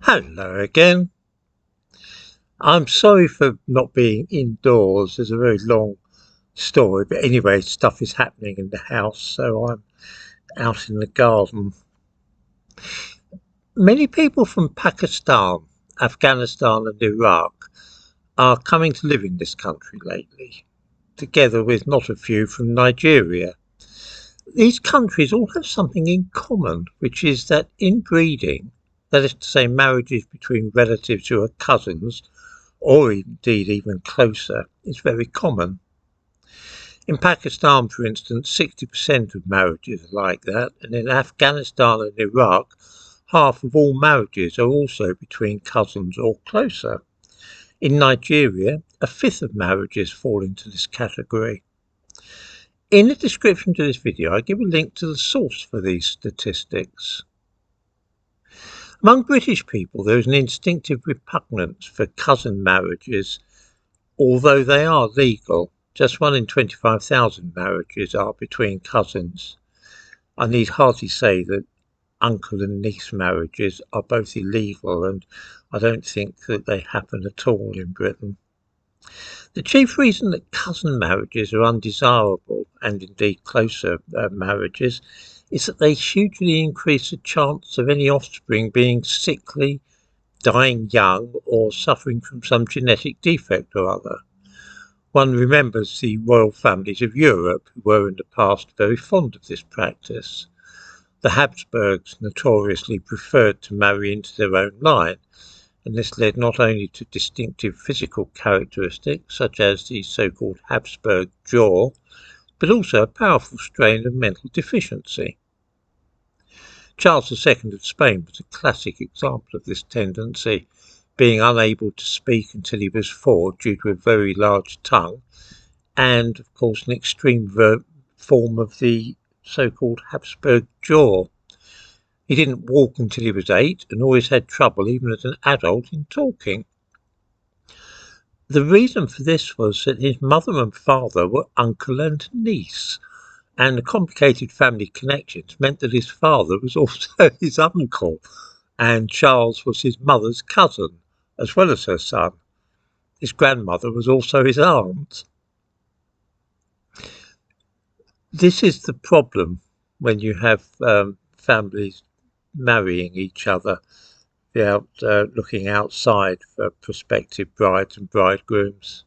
Hello again. I'm sorry for not being indoors. There's a very long story, but anyway, stuff is happening in the house, so I'm out in the garden. Many people from Pakistan, Afghanistan, and Iraq are coming to live in this country lately, together with not a few from Nigeria. These countries all have something in common, which is that inbreeding, that is to say, marriages between relatives who are cousins, or indeed even closer, is very common. In Pakistan, for instance, 60% of marriages are like that, and in Afghanistan and Iraq, half of all marriages are also between cousins or closer. In Nigeria, a fifth of marriages fall into this category. In the description to this video, I give a link to the source for these statistics. Among British people, there is an instinctive repugnance for cousin marriages, although they are legal. Just 1 in 25,000 marriages are between cousins. I need hardly say that uncle and niece marriages are both illegal, and I don't think that they happen at all in Britain. The chief reason that cousin marriages are undesirable, and indeed closer marriages, is that they hugely increase the chance of any offspring being sickly, dying young, or suffering from some genetic defect or other. One remembers the royal families of Europe, who were in the past very fond of this practice. The Habsburgs notoriously preferred to marry into their own line, and this led not only to distinctive physical characteristics, such as the so-called Habsburg jaw, but also a powerful strain of mental deficiency. Charles II of Spain was a classic example of this tendency, being unable to speak until he was 4 due to a very large tongue, and of course an extreme form of the so-called Habsburg jaw. He didn't walk until he was 8 and always had trouble even as an adult in talking. The reason for this was that his mother and father were uncle and niece, and the complicated family connections meant that his father was also his uncle, and Charles was his mother's cousin, as well as her son. His grandmother was also his aunt. This is the problem when you have families marrying each other without looking outside for prospective brides and bridegrooms.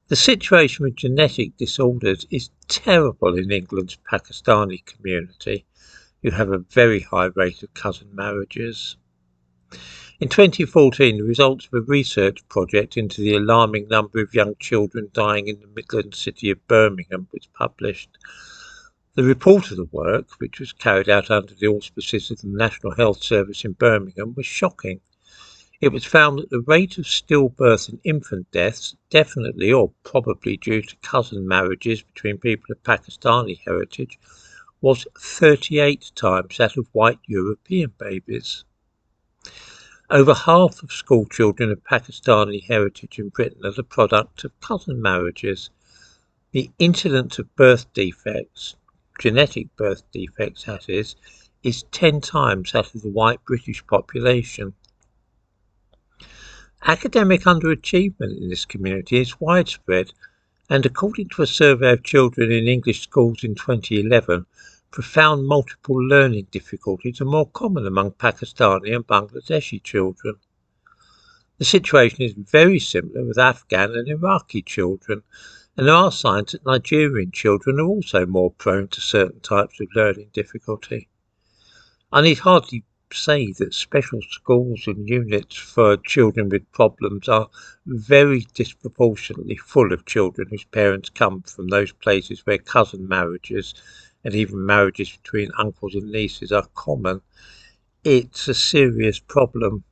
The situation with genetic disorders is terrible in England's Pakistani community, who have a very high rate of cousin marriages. In 2014, the results of a research project into the alarming number of young children dying in the Midland city of Birmingham was published. The report of the work, which was carried out under the auspices of the National Health Service in Birmingham, was shocking. It was found that the rate of stillbirth and infant deaths, definitely or probably due to cousin marriages between people of Pakistani heritage, was 38 times that of white European babies. Over half of school children of Pakistani heritage in Britain are the product of cousin marriages. The incidence of birth defects, genetic birth defects that is 10 times that of the white British population. Academic underachievement in this community is widespread, and according to a survey of children in English schools in 2011, profound multiple learning difficulties are more common among Pakistani and Bangladeshi children. The situation is very similar with Afghan and Iraqi children, and there are signs that Nigerian children are also more prone to certain types of learning difficulty. I need hardly say that special schools and units for children with problems are very disproportionately full of children whose parents come from those places where cousin marriages and even marriages between uncles and nieces are common. It's a serious problem.